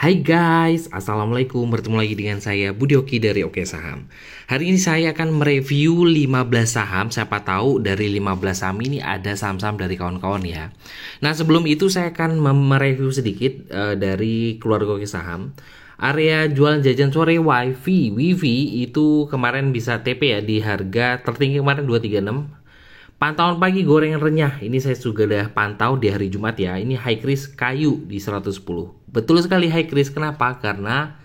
Hai guys, Assalamualaikum. Bertemu lagi dengan saya Budi Oki dari Oke Saham. Hari ini saya akan mereview 15 saham. Siapa tahu dari 15 saham ini ada saham-saham dari kawan-kawan ya. Nah, sebelum itu saya akan mereview sedikit dari keluarga Oke Saham. Area jualan jajan sore wifi itu kemarin bisa TP ya di harga tertinggi kemarin 236. Pantauan pagi gorengan renyah. Ini saya juga udah pantau di hari Jumat ya. Ini high risk kayu di 110. Betul sekali high risk. Kenapa? Karena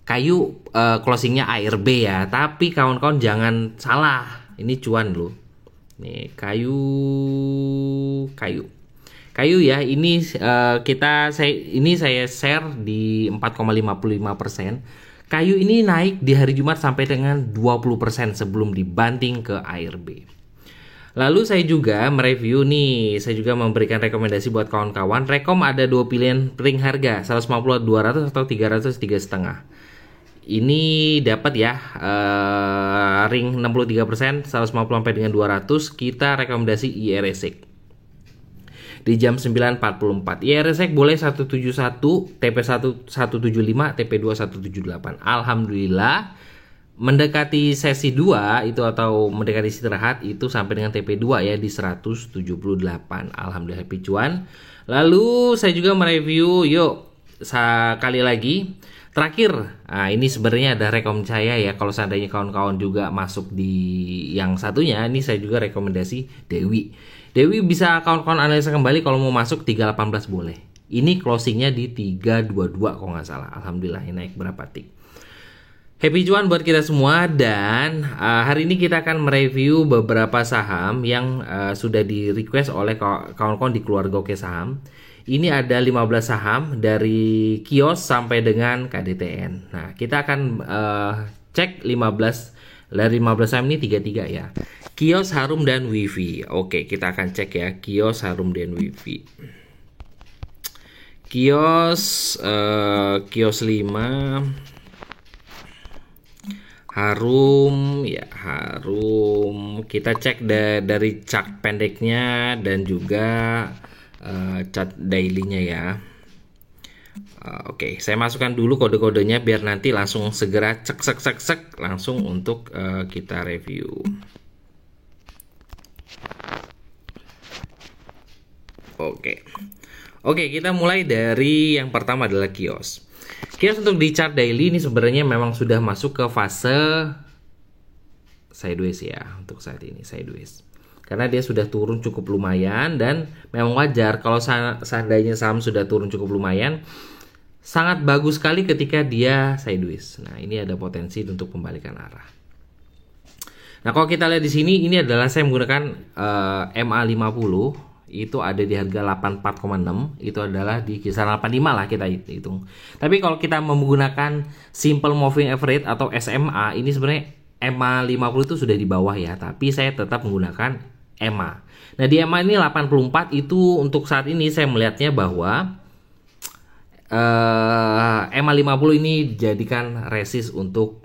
kayu closingnya ARB ya. Tapi kawan-kawan jangan salah. Ini cuan loh. Nih kayu ya. Ini saya share di 4,55%. Kayu ini naik di hari Jumat sampai dengan 20% sebelum dibanting ke ARB. Lalu saya juga mereview nih, saya juga memberikan rekomendasi buat kawan-kawan. Rekom ada dua pilihan ring harga, 150 200 atau 300 3,5. Ini dapat ya ring 63%, 150 sampai dengan 200. Kita rekomendasi IRSEC di jam 9.44. IRSEC boleh 171, TP 175, TP 2 178. Alhamdulillah mendekati sesi 2 itu atau mendekati istirahat itu sampai dengan TP2 ya di 178. Alhamdulillah happy cuan. Lalu saya juga mereview sekali lagi terakhir. Nah, ini sebenarnya ada rekom saya ya, kalau seandainya kawan-kawan juga masuk di yang satunya, ini saya juga rekomendasi Dewi. Dewi bisa kawan-kawan analisa kembali, kalau mau masuk 318 boleh. Ini closingnya di 322 kalau nggak salah. Alhamdulillah ini naik berapa tik. Happy cuan buat kita semua. Dan hari ini kita akan mereview beberapa saham yang sudah di request oleh kawan-kawan di keluarga Oke Saham. Ini ada 15 saham dari kios sampai dengan KDTN. Nah, kita akan cek 15 dari 15 saham ini 33 ya. Kios, Harum, dan Wifi. Oke, kita akan cek ya kios, Harum, dan Wifi. Kios 5, Harum kita cek dari chart pendeknya dan juga chart daily-nya ya. Oke, saya masukkan dulu kode-kodenya biar nanti langsung segera cek langsung untuk kita review. Oke, kita mulai dari yang pertama adalah kios. Kios untuk di chart daily ini sebenarnya memang sudah masuk ke fase sideways ya untuk saat ini, sideways. Karena dia sudah turun cukup lumayan dan memang wajar kalau seandainya saham sudah turun cukup lumayan, sangat bagus sekali ketika dia sideways. Nah, ini ada potensi untuk pembalikan arah. Nah, kalau kita lihat di sini, ini adalah saya menggunakan MA50. Itu ada di harga 84,6, itu adalah di kisaran 85 lah kita hitung. Tapi kalau kita menggunakan simple moving average atau SMA, ini sebenarnya MA50 itu sudah di bawah ya, tapi saya tetap menggunakan MA. Nah, di MA ini 84 itu untuk saat ini saya melihatnya bahwa MA50 ini dijadikan resist untuk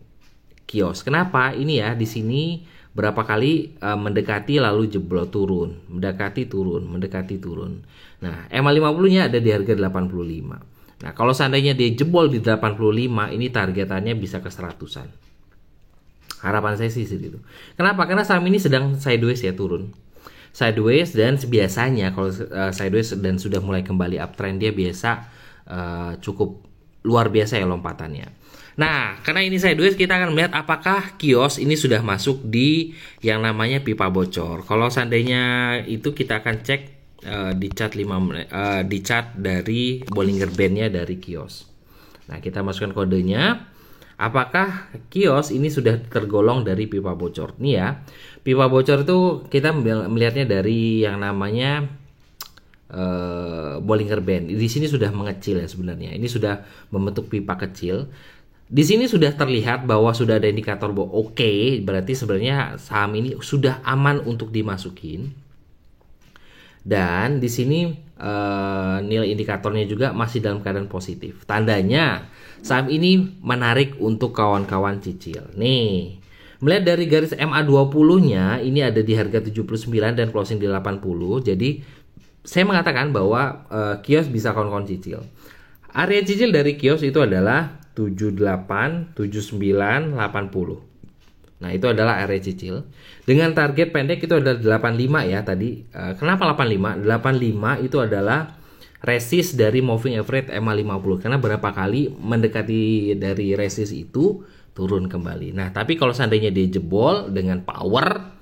kios. Kenapa? Ini ya di sini berapa kali mendekati lalu jebol turun, mendekati turun. Nah, MA50-nya ada di harga 85. Nah, kalau seandainya dia jebol di 85, ini targetannya bisa ke 100-an. Harapan saya sih itu. Kenapa? Karena saham ini sedang sideways ya, turun. Sideways, dan biasanya kalau sideways dan sudah mulai kembali uptrend, dia biasa cukup luar biasa ya lompatannya. Nah, karena ini sideways, kita akan melihat apakah kios ini sudah masuk di yang namanya pipa bocor. Kalau seandainya itu kita akan cek di chart 5 menit, di chart dari Bollinger Band-nya dari kios. Nah, kita masukkan kodenya. Apakah kios ini sudah tergolong dari pipa bocor? Nih ya, pipa bocor itu kita melihatnya dari yang namanya Bollinger Band. Di sini sudah mengecil ya sebenarnya. Ini sudah membentuk pipa kecil. Di sini sudah terlihat bahwa sudah ada indikator bahwa oke, berarti sebenarnya saham ini sudah aman untuk dimasukin. Dan di sini nilai indikatornya juga masih dalam keadaan positif. Tandanya saham ini menarik untuk kawan-kawan cicil. Nih, melihat dari garis MA20-nya ini ada di harga 79 dan closing di 80. Jadi saya mengatakan bahwa kios bisa kawan-kawan cicil. Area cicil dari kios itu adalah 78, 79, 80. Nah, itu adalah area cicil. Dengan target pendek itu adalah 85 ya tadi. Kenapa 85? 85 itu adalah resist dari moving average MA50. Karena berapa kali mendekati dari resist itu turun kembali. Nah, tapi kalau seandainya dia jebol dengan power,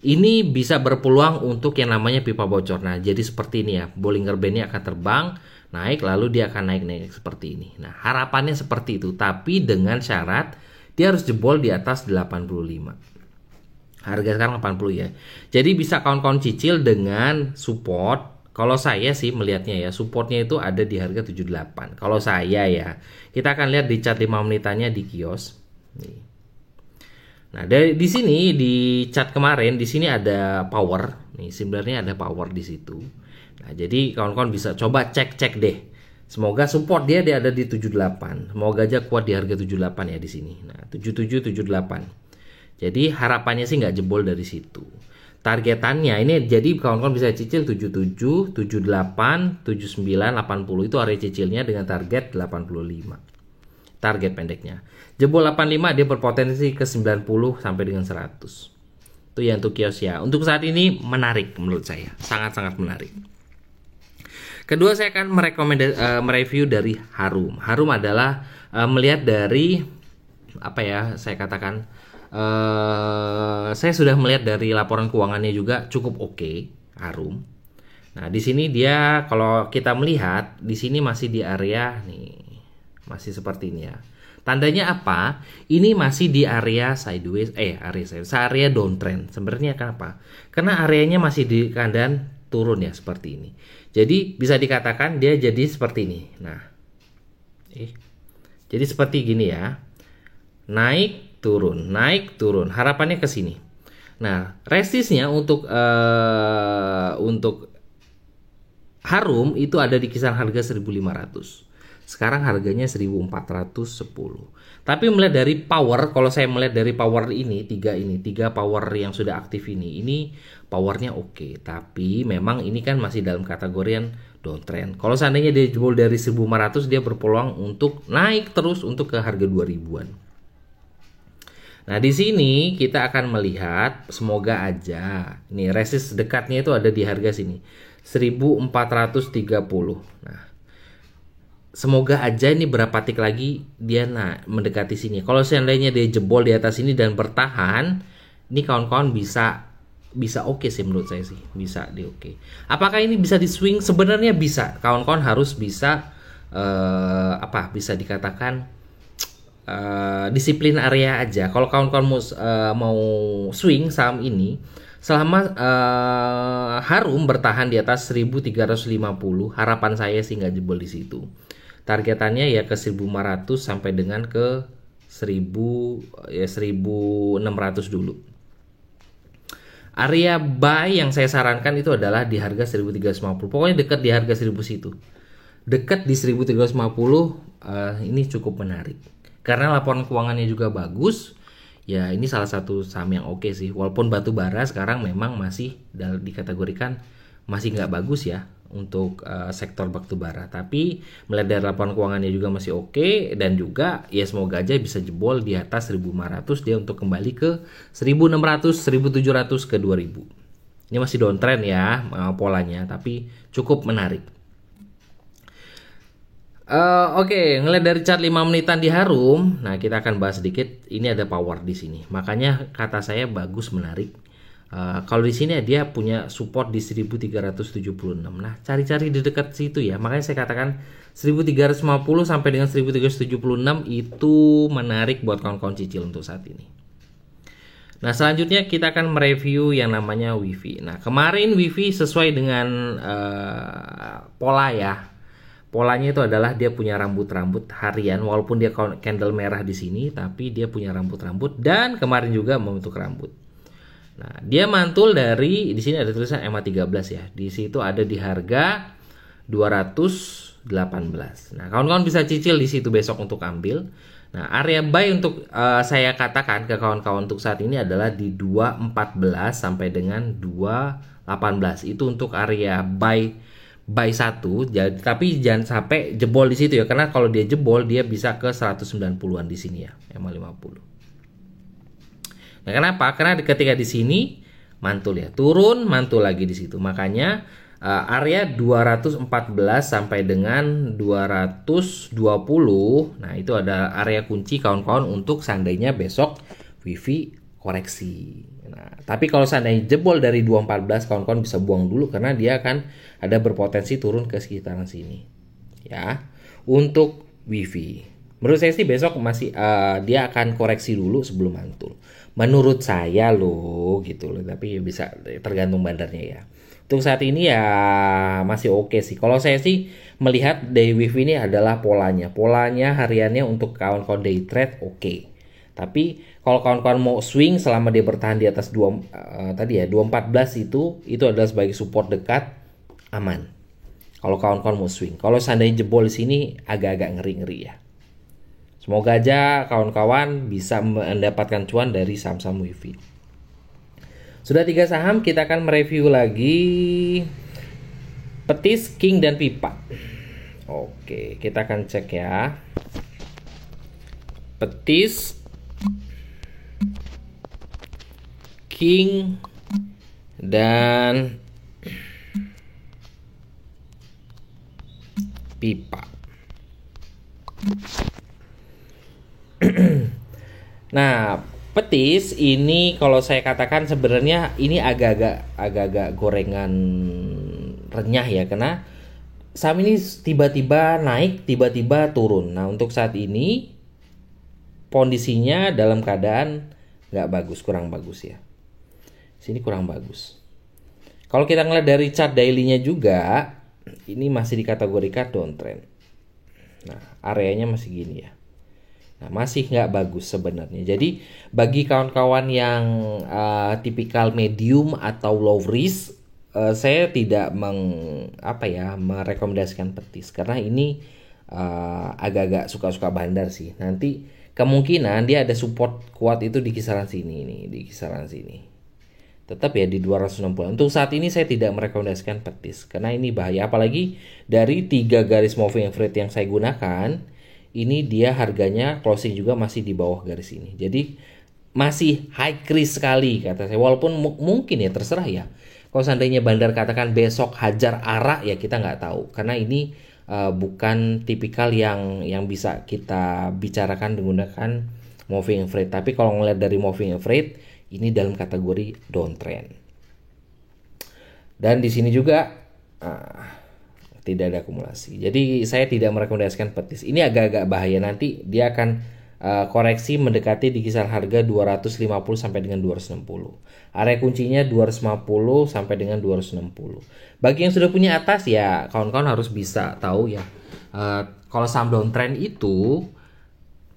ini bisa berpeluang untuk yang namanya pipa bocor. Nah, jadi seperti ini ya. Bollinger Band-nya akan terbang, naik, lalu dia akan naik seperti ini. Nah, harapannya seperti itu. Tapi dengan syarat dia harus jebol di atas 85. Harga sekarang 80 ya. Jadi bisa kawan-kawan cicil dengan support. Kalau saya sih melihatnya ya, supportnya itu ada di harga 78. Kalau saya ya, kita akan lihat di chart 5 menitannya di kios. Nih. Nah, di sini di chart kemarin di sini ada power. Nih, sebenarnya ada power di situ. Nah, jadi kawan-kawan bisa coba cek deh. Semoga support dia ada di 78. Semoga aja kuat di harga 78 ya di sini. Nah, 77 78. Jadi harapannya sih nggak jebol dari situ. Targetannya ini jadi kawan-kawan bisa cicil 77, 78, 79, 80 itu area cicilnya dengan target 85. Target pendeknya. Jebol 85 dia berpotensi ke 90 sampai dengan 100. Itu ya untuk kios ya. Untuk saat ini menarik menurut saya. Sangat-sangat menarik. Kedua saya akan mereview dari Harum. Harum adalah melihat dari apa ya saya katakan saya sudah melihat dari laporan keuangannya juga cukup oke, Harum. Nah, di sini dia kalau kita melihat di sini masih di area nih. Masih seperti ini ya. Tandanya apa? Ini masih di area sideways, area downtrend. Sebenarnya kenapa? Karena areanya masih di keadaan turun ya seperti ini. Jadi bisa dikatakan dia jadi seperti ini. Nah, jadi seperti gini ya. Naik, turun. Harapannya ke sini. Nah, resistnya untuk Harum itu ada di kisaran harga 1.500. Sekarang harganya 1.410. Tapi melihat dari power, kalau saya melihat dari power tiga power yang sudah aktif ini powernya oke. Tapi memang ini kan masih dalam kategorian downtrend. Kalau seandainya dia jebol dari 1.500, dia berpeluang untuk naik terus untuk ke harga 2.000-an. Nah, di sini kita akan melihat semoga aja nih resist dekatnya itu ada di harga sini 1.430. Nah, semoga aja ini berapa tik lagi dia mendekati sini. Kalau seandainya dia jebol di atas ini dan bertahan, ini kawan-kawan bisa oke sih menurut saya sih. Bisa di oke. Apakah ini bisa di swing? Sebenarnya bisa. Kawan-kawan harus bisa bisa dikatakan disiplin area aja. Kalau kawan-kawan mau swing saham ini selama Harum bertahan di atas 1.350, harapan saya sih nggak jebol di situ. Targetannya ya ke 1.500 sampai dengan ke 1.600 dulu. Area buy yang saya sarankan itu adalah di harga 1.350. Pokoknya dekat di harga 1.000 situ. Dekat di 1.350 ini cukup menarik. Karena laporan keuangannya juga bagus. Ya, ini salah satu saham yang oke sih. Walaupun batu bara sekarang memang masih dikategorikan masih nggak bagus ya untuk sektor batu bara. Tapi melihat dari laporan keuangannya juga masih oke, dan juga ya semoga aja bisa jebol di atas 1.500 dia untuk kembali ke 1.600, 1.700 ke 2.000. Ini masih downtrend ya polanya, tapi cukup menarik. Oke, ngelihat dari chart 5 menitan di Harum, nah kita akan bahas sedikit. Ini ada power di sini. Makanya kata saya bagus, menarik. Kalau di sini dia punya support di 1.376. Nah, cari-cari di dekat situ ya. Makanya saya katakan 1.350 sampai dengan 1.376 itu menarik buat kawan-kawan cicil untuk saat ini. Nah, selanjutnya kita akan mereview yang namanya Wifi. Nah, kemarin Wifi sesuai dengan pola ya. Polanya itu adalah dia punya rambut-rambut harian, walaupun dia candle merah di sini, tapi dia punya rambut-rambut dan kemarin juga membentuk rambut. Nah, dia mantul dari di sini ada tulisan MA13 ya. Di situ ada di harga 218. Nah, kawan-kawan bisa cicil di situ besok untuk ambil. Nah, area buy untuk saya katakan ke kawan-kawan untuk saat ini adalah di 214 sampai dengan 218. Itu untuk area buy buy satu, jadi tapi jangan sampai jebol di situ ya, karena kalau dia jebol dia bisa ke 190-an di sini ya, EMA 50. Nah, kenapa? Karena ketika di sini mantul ya, turun mantul lagi di situ. Makanya area 214 sampai dengan 220. Nah, itu ada area kunci kawan-kawan untuk seandainya besok WIFI koreksi. Nah, tapi kalau seandainya jebol dari 214, kawan-kawan bisa buang dulu karena dia akan ada berpotensi turun ke sekitaran sini. Ya. Untuk WIFI. Menurut saya sih besok masih dia akan koreksi dulu sebelum mantul. Menurut saya loh gitu loh, tapi bisa tergantung bandarnya ya. Untuk saat ini ya masih oke sih. Kalau saya sih melihat day WIFI ini adalah polanya. Polanya hariannya untuk kawan-kawan day trade oke. Tapi kalau kawan-kawan mau swing selama dia bertahan di atas 214 itu adalah sebagai support dekat, aman. Kalau kawan-kawan mau swing. Kalau seandainya jebol di sini agak-agak ngeri-ngeri ya. Semoga aja kawan-kawan bisa mendapatkan cuan dari saham-saham WIFI. Sudah 3 saham, kita akan mereview lagi Petis, King, dan Pipa. Oke, kita akan cek ya. Petis, King, dan Pipa. Nah, Petis ini kalau saya katakan sebenarnya ini agak-agak gorengan renyah ya, karena saham ini tiba-tiba naik, tiba-tiba turun. Nah, untuk saat ini kondisinya dalam keadaan nggak bagus, kurang bagus ya. Sini kurang bagus. Kalau kita ngeliat dari chart daily-nya juga, ini masih dikategorikan downtrend. Nah, areanya masih gini ya. Nah, masih nggak bagus sebenarnya. Jadi bagi kawan-kawan yang tipikal medium atau low risk, saya tidak merekomendasikan Petis karena ini agak-agak suka-suka bandar sih. Nanti kemungkinan dia ada support kuat itu di kisaran sini nih, di kisaran sini. Tetap ya di 260. Untuk saat ini saya tidak merekomendasikan Petis karena ini bahaya, apalagi dari 3 garis moving average yang saya gunakan. Ini dia harganya closing juga masih di bawah garis ini. Jadi masih high risk sekali kata saya. Walaupun mungkin ya terserah ya. Kalau seandainya bandar katakan besok hajar arah ya kita nggak tahu. Karena ini bukan tipikal yang bisa kita bicarakan menggunakan moving average. Tapi kalau ngeliat dari moving average ini dalam kategori downtrend. Dan di sini juga tidak ada akumulasi. Jadi saya tidak merekomendasikan Petis. Ini agak-agak bahaya, nanti dia akan koreksi mendekati di kisaran harga 250 sampai dengan 260. Area kuncinya 250 sampai dengan 260. Bagi yang sudah punya atas ya kawan-kawan harus bisa tahu ya. Kalau saham downtrend itu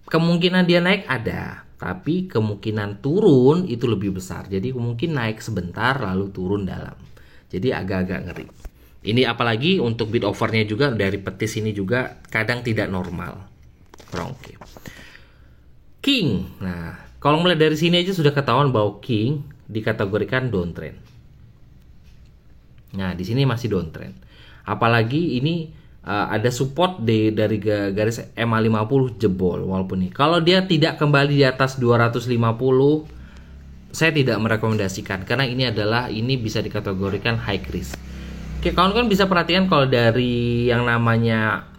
kemungkinan dia naik ada, tapi kemungkinan turun itu lebih besar. Jadi mungkin naik sebentar lalu turun dalam. Jadi agak-agak ngeri. Ini apalagi untuk bid overnya juga dari Petis ini juga kadang tidak normal. Kurang oke. King. Nah, kalau mulai dari sini aja sudah ketahuan bahwa King dikategorikan downtrend. Nah, di sini masih downtrend. Apalagi ini ada support dari garis EMA 50 jebol walaupun ini. Kalau dia tidak kembali di atas 250, saya tidak merekomendasikan karena ini bisa dikategorikan high risk. Oke, kawan-kawan bisa perhatikan kalau dari yang namanya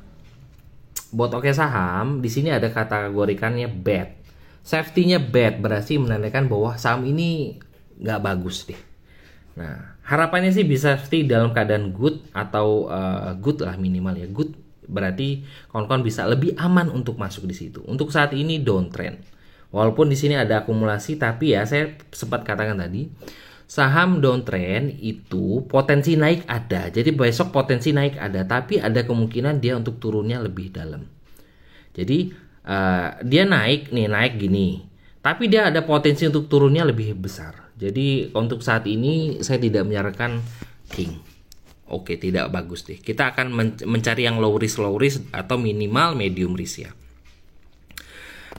bot oke saham, di sini ada kategorikannya bad. Safety-nya bad, berarti menandakan bahwa saham ini nggak bagus deh. Nah, harapannya sih bisa safety dalam keadaan good atau good lah minimal ya. Good berarti kawan-kawan bisa lebih aman untuk masuk di situ. Untuk saat ini downtrend. Walaupun di sini ada akumulasi, tapi ya saya sempat katakan tadi, saham downtrend itu potensi naik ada. Jadi besok potensi naik ada, tapi ada kemungkinan dia untuk turunnya lebih dalam. Jadi dia naik gini, tapi dia ada potensi untuk turunnya lebih besar. Jadi untuk saat ini saya tidak menyarankan King. Oke, tidak bagus deh. Kita akan mencari yang low risk atau minimal medium risk ya.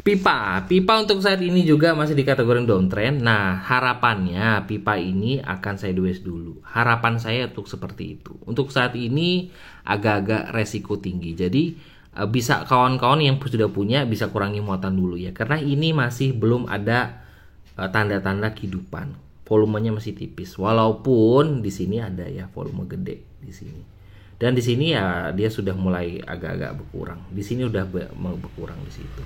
Pipa untuk saat ini juga masih di kategori downtrend. Nah, harapannya Pipa ini akan sideways dulu. Harapan saya untuk seperti itu. Untuk saat ini agak-agak resiko tinggi. Jadi bisa kawan-kawan yang sudah punya bisa kurangi muatan dulu ya. Karena ini masih belum ada tanda-tanda kehidupan. Volumenya masih tipis. Walaupun di sini ada ya volume gede di sini. Dan di sini ya dia sudah mulai agak-agak berkurang. Di sini udah berkurang di situ.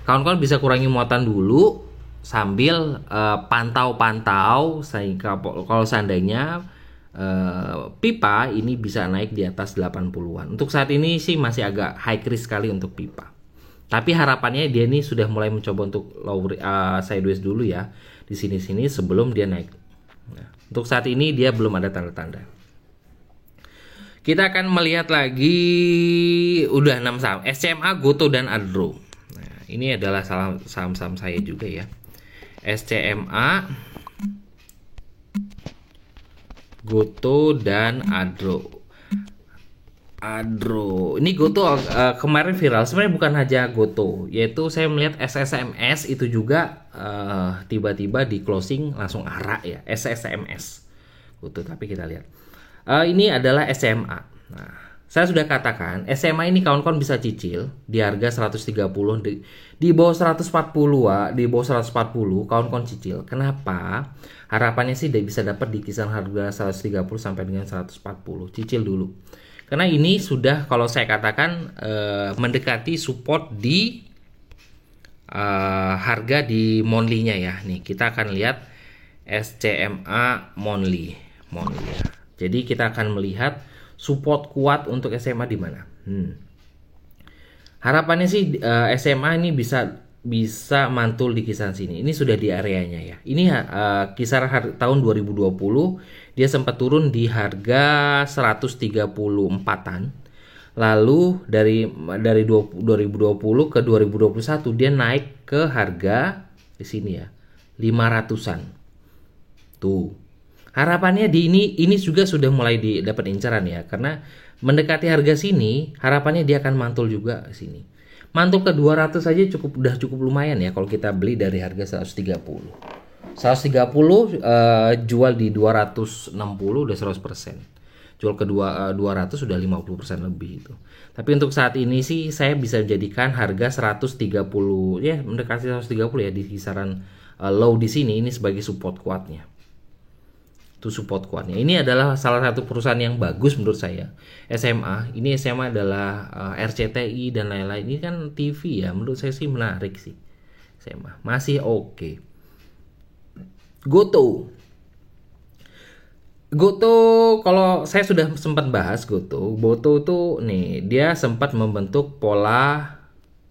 Kawan-kawan bisa kurangi muatan dulu sambil pantau-pantau sehingga kalau seandainya pipa ini bisa naik di atas 80-an. Untuk saat ini sih masih agak high risk sekali untuk pipa. Tapi harapannya dia ini sudah mulai mencoba untuk sideways dulu ya di sini-sini sebelum dia naik. Nah, untuk saat ini dia belum ada tanda-tanda. Kita akan melihat lagi udah 6 saham, SCMA, Gotoh dan Adro. Ini adalah saham-saham saya juga ya. SCMA, Gotoh dan Adro. Ini Gotoh kemarin viral. Sebenarnya bukan hanya Gotoh, yaitu saya melihat SSMS itu juga tiba-tiba di closing langsung arah ya. SSMS Gotoh, tapi kita lihat. Ini adalah SMA. Nah, saya sudah katakan SMA ini kawan-kawan bisa cicil di harga 130 di bawah 140 di bawah 140 kawan-kawan cicil. Kenapa? Harapannya sih bisa dapat di kisaran harga 130 sampai dengan 140. Cicil dulu. Karena ini sudah kalau saya katakan mendekati support di harga di monthly-nya ya. Nih, kita akan lihat SCMA monthly ya. Jadi kita akan melihat support kuat untuk SMA di mana? Harapannya sih SMA ini bisa mantul di kisaran sini. Ini sudah di areanya ya. Ini kisaran tahun 2020 dia sempat turun di harga 134-an. Lalu dari 2020 ke 2021 dia naik ke harga di sini ya 500-an. Tuh. Harapannya di ini juga sudah mulai dapat incaran ya, karena mendekati harga sini, harapannya dia akan mantul juga ke sini. Mantul ke 200 saja udah cukup lumayan ya kalau kita beli dari harga 130. 130 jual di 260 udah 100%. Jual ke 200 sudah 50% lebih itu. Tapi untuk saat ini sih saya bisa jadikan harga 130 ya, mendekati 130 ya di kisaran low di sini ini sebagai support kuatnya. Itu support kuatnya. Ini adalah salah satu perusahaan yang bagus menurut saya. SMA, ini SMA adalah RCTI dan lain-lain. Ini kan TV ya, menurut saya sih menarik sih. SMA masih oke. Gotoh kalau saya sudah sempat bahas Gotoh itu nih dia sempat membentuk pola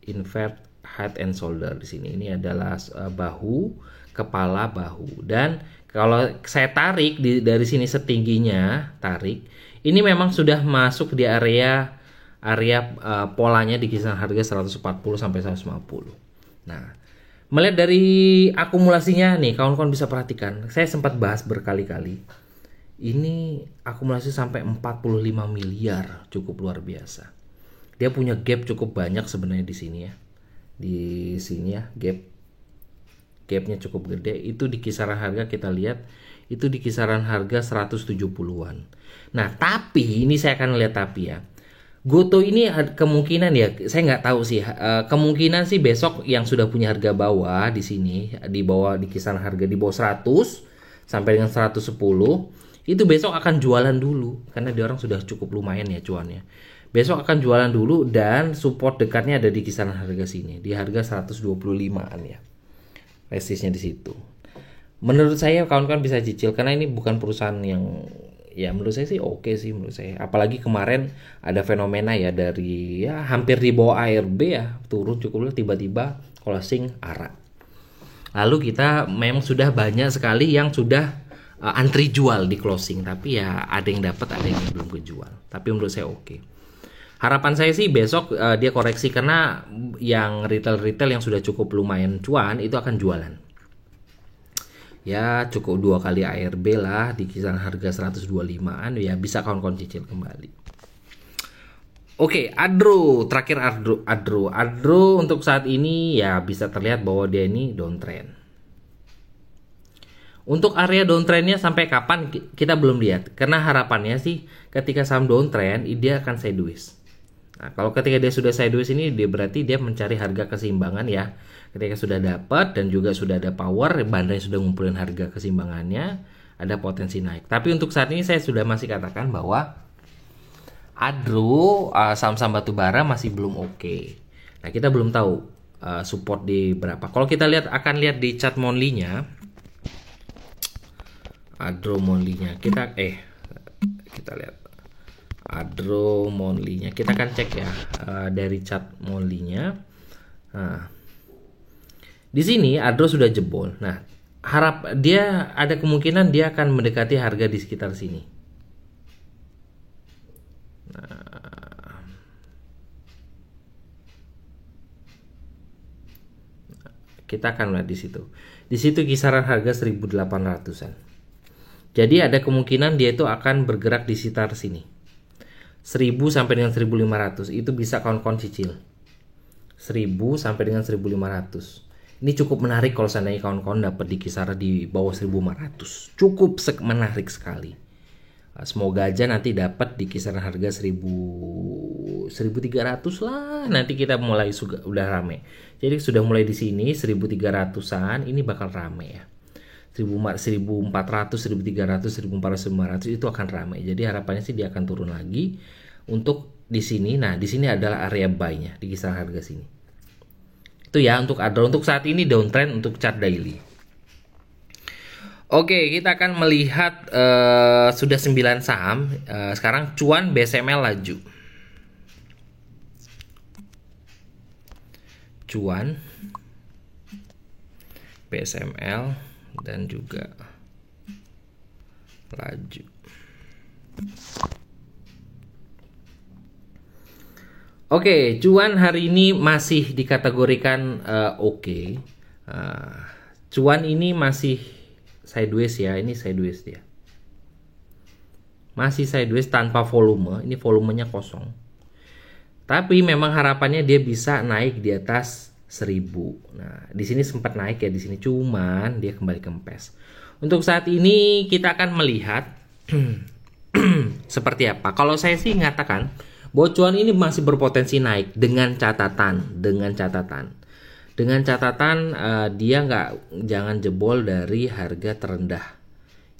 invert head and shoulder di sini. Ini adalah bahu, kepala, bahu dan kalau saya tarik dari sini setingginya tarik, ini memang sudah masuk di area polanya di kisaran harga 140 sampai 150. Nah, melihat dari akumulasinya nih, kawan-kawan bisa perhatikan. Saya sempat bahas berkali-kali. Ini akumulasi sampai 45 miliar, cukup luar biasa. Dia punya gap cukup banyak sebenarnya di sini ya. Di sini ya, gapnya cukup gede. Itu di kisaran harga kita lihat itu di kisaran harga 170-an. Nah, tapi ini saya akan lihat tapi ya. Gotoh ini kemungkinan ya, saya nggak tahu sih. Kemungkinan sih besok yang sudah punya harga bawah di sini, di bawah di kisaran harga di bawah 100 sampai dengan 110, itu besok akan jualan dulu karena dia orang sudah cukup lumayan ya cuannya. Besok akan jualan dulu dan support dekatnya ada di kisaran harga sini, di harga 125-an ya. Resistnya di situ. Menurut saya kawan-kawan bisa cicil karena ini bukan perusahaan yang ya menurut saya sih oke sih menurut saya. Apalagi kemarin ada fenomena ya dari ya hampir di bawah ARB ya turun cukup tiba-tiba closing arah. Lalu kita memang sudah banyak sekali yang sudah antri jual di closing tapi ya ada yang dapat ada yang belum kejual. Tapi menurut saya oke. Harapan saya sih besok dia koreksi karena yang retail yang sudah cukup lumayan cuan itu akan jualan. Ya cukup 2 kali ARB lah di kisaran harga 125-an ya bisa kawan-kawan cicil kembali. Oke, Adro, terakhir Adro untuk saat ini ya bisa terlihat bahwa dia ini downtrend. Untuk area downtrendnya sampai kapan kita belum lihat, karena harapannya sih ketika saham downtrend dia akan sideways. Nah, kalau ketika dia sudah sideways ini dia berarti dia mencari harga keseimbangan ya. Ketika sudah dapat dan juga sudah ada power, bandanya sudah ngumpulin harga keseimbangannya, ada potensi naik. Tapi untuk saat ini saya sudah masih katakan bahwa Adro, saham-saham batubara masih belum oke. Nah, kita belum tahu support di berapa. Kalau kita akan lihat di chart monthly-nya, Adro monthly-nya, kita lihat Adro monthly-nya. Kita akan cek ya dari chart monthly-nya. Nah, di sini Adro sudah jebol. Nah, dia ada kemungkinan dia akan mendekati harga di sekitar sini. Kita akan lihat di situ. Di situ kisaran harga 1.800-an. Jadi ada kemungkinan dia itu akan bergerak di sekitar sini. 1.000 sampai dengan 1.500 itu bisa kawan-kawan cicil. 1.000 sampai dengan 1.500. Ini cukup menarik kalau seandainya kawan-kawan dapat di kisaran di bawah 1.500. Cukup menarik sekali. Semoga aja nanti dapat di kisaran harga 1.300 lah. Nanti kita mulai udah rame. Jadi sudah mulai di sini 1.300-an ini bakal rame ya. 1.400, 1.300, 1.400, 1.500 itu akan rame. Jadi harapannya sih dia akan turun lagi untuk di sini. Nah, di sini adalah area buy-nya di kisaran harga sini. Itu ya untuk Adro. Untuk saat ini downtrend untuk chart daily. Oke, kita akan melihat sudah 9 saham. Sekarang cuan BSML laju. Cuan BSML dan juga laju. Oke, cuan hari ini masih dikategorikan oke. Cuan ini masih sideways ya, ini sideways dia. Masih sideways tanpa volume, ini volumenya kosong. Tapi memang harapannya dia bisa naik di atas 1.000. Nah, di sini sempat naik ya di sini, cuman dia kembali kempes. Untuk saat ini kita akan melihat seperti apa. Kalau saya sih mengatakan bahwa cuan ini masih berpotensi naik dengan catatan dia jangan jebol dari harga terendah.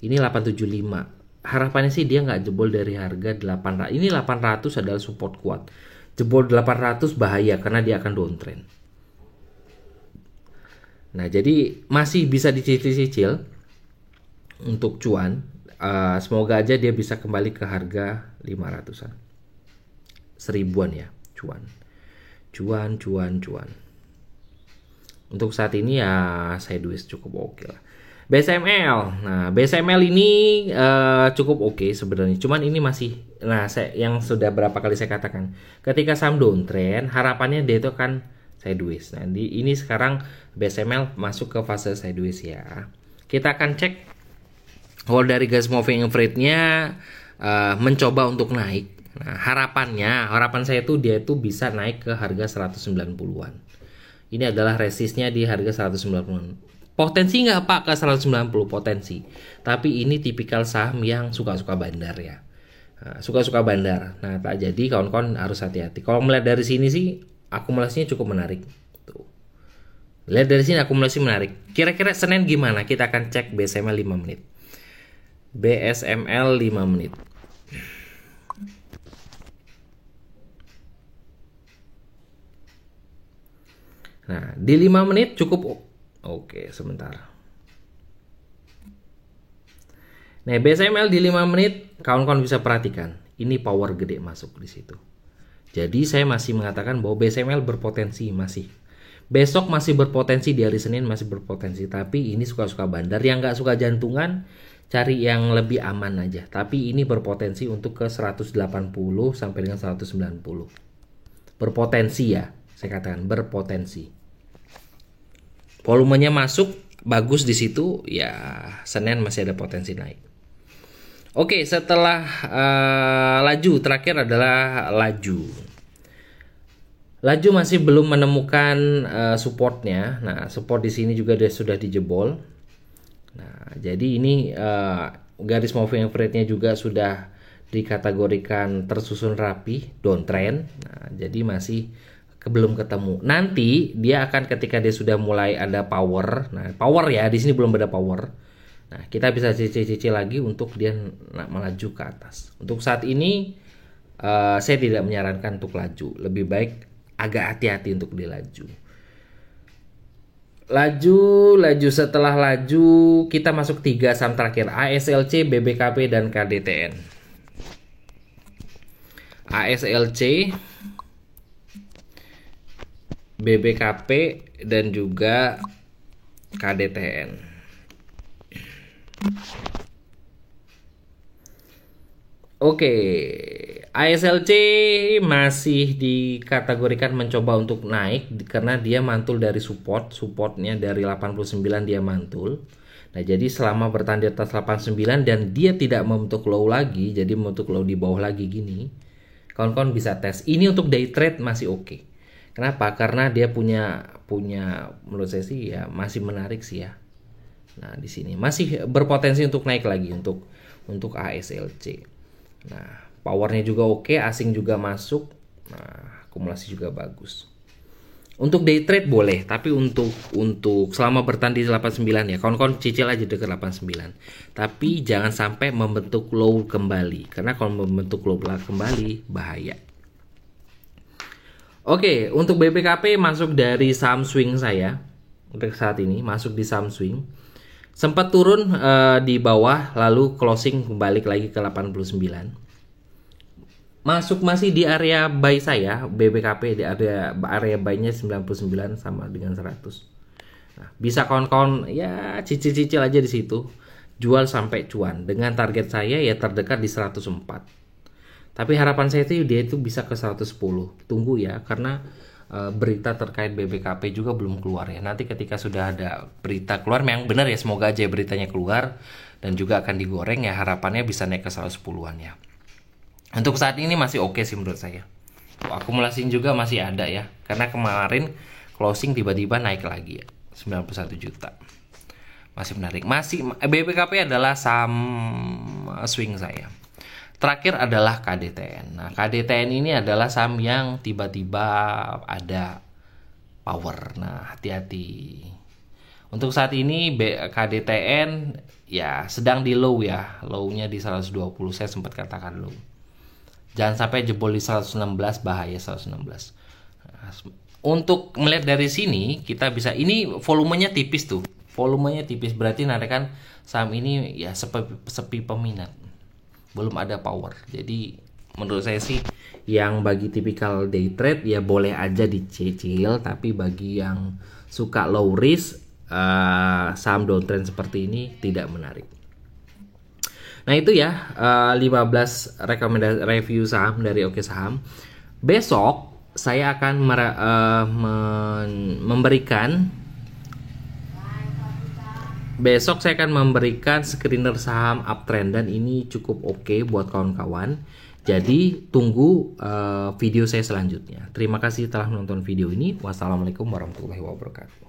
Ini 875. Harapannya sih dia nggak jebol dari harga 800. Ini 800 adalah support kuat. Jebol 800 bahaya karena dia akan downtrend. Nah, jadi masih bisa dicicil-cicil untuk cuan. Semoga aja dia bisa kembali ke harga 500-an. 1.000-an ya, cuan. Untuk saat ini ya sideways cukup oke lah. BSML. Nah, BSML ini cukup oke sebenarnya. Cuman ini masih yang sudah berapa kali saya katakan, ketika saham downtrend, harapannya dia itu akan sideways. Nah, ini sekarang BSML masuk ke fase sideways ya. Kita akan cek kalau dari gas moving average-nya mencoba untuk naik. Nah, harapan saya tuh dia itu bisa naik ke harga 190-an. Ini adalah resistnya di harga 190-an. Potensi nggak Pak ke 190? Potensi. Tapi ini tipikal saham yang suka-suka bandar ya. Suka-suka bandar. Nah, tak jadi kawan-kawan harus hati-hati. Kalau melihat dari sini sih akumulasinya cukup menarik. Tuh. Lihat dari sini akumulasi menarik. Kira-kira Senin gimana? Kita akan cek BSML 5 menit. BSML 5 menit. Nah, di 5 menit cukup. Oke, sebentar. Nah, BSML di 5 menit kawan-kawan bisa perhatikan. Ini power gede masuk di situ. Jadi saya masih mengatakan bahwa BSML berpotensi masih. Besok masih berpotensi, di hari Senin masih berpotensi. Tapi ini suka-suka bandar. Yang nggak suka jantungan, cari yang lebih aman aja. Tapi ini berpotensi untuk ke 180 sampai dengan 190. Berpotensi ya, saya katakan berpotensi. Volumenya masuk bagus di situ ya, Senin masih ada potensi naik. Oke, setelah laju, terakhir adalah laju. Laju masih belum menemukan supportnya. Nah, support di sini juga sudah dijebol. Nah, jadi ini garis moving average-nya juga sudah dikategorikan tersusun rapi, downtrend. Nah, jadi masih belum ketemu. Nanti dia akan ketika dia sudah mulai ada power. Nah, power ya, di sini belum ada power. Nah, kita bisa cicil-cicil lagi untuk dia melaju ke atas. Untuk saat ini saya tidak menyarankan untuk laju. Lebih baik agak hati-hati untuk dilaju. Laju setelah laju kita masuk 3 saham terakhir, ASLC, BBKP dan KDTN. ASLC, BBKP dan juga KDTN. Oke, ASLC masih dikategorikan mencoba untuk naik karena dia mantul dari supportnya dari 89 dia mantul. Nah, jadi selama bertahan di atas 89 dan dia tidak membentuk low lagi, jadi membentuk low di bawah lagi gini, kawan-kawan bisa tes. Ini untuk day trade masih oke. Kenapa? Karena dia punya menurut saya sih ya masih menarik sih ya. Nah, di sini masih berpotensi untuk naik lagi untuk ASLC. Nah, powernya juga oke, asing juga masuk. Nah, akumulasi juga bagus. Untuk day trade boleh, tapi untuk selama bertahan di 89 ya, kawan-kawan cicil aja dekat 89. Tapi jangan sampai membentuk low kembali, karena kalau membentuk low kembali bahaya. Oke, untuk BPKP masuk dari saham swing saya. Untuk saat ini masuk di saham swing. Sempat turun di bawah lalu closing balik lagi ke 89. Masuk masih di area buy saya, BBKP di area buy-nya 99 sama dengan 100. Nah, bisa kawan-kawan ya cicil-cicil aja di situ. Jual sampai cuan dengan target saya ya terdekat di 104. Tapi harapan saya itu dia itu bisa ke 110. Tunggu ya, karena berita terkait BBKP juga belum keluar ya. Nanti ketika sudah ada berita keluar, memang benar ya, semoga aja beritanya keluar dan juga akan digoreng ya, harapannya bisa naik ke 110-an ya. Untuk saat ini masih oke sih menurut saya. Akumulasi juga masih ada ya, karena kemarin closing tiba-tiba naik lagi ya, 91 juta. Masih menarik. Masih BBKP adalah saham swing saya. Terakhir adalah KDTN. Nah, KDTN ini adalah saham yang tiba-tiba ada power. Nah, hati-hati. Untuk saat ini KDTN ya sedang di low ya. Low-nya di 120, saya sempat katakan low. Jangan sampai jebol di 116, bahaya 116. Nah, untuk melihat dari sini kita bisa, ini volumenya tipis tuh. Volumenya tipis berarti nantikan saham ini ya sepi peminat. Belum ada power. Jadi menurut saya sih yang bagi tipikal day trade ya boleh aja dicicil, tapi bagi yang suka low risk saham downtrend seperti ini tidak menarik. Nah, itu ya 15 rekomendasi review saham dari Oke Saham. Besok saya akan memberikan screener saham uptrend dan ini cukup oke buat kawan-kawan. Jadi tunggu video saya selanjutnya. Terima kasih telah menonton video ini. Wassalamualaikum warahmatullahi wabarakatuh.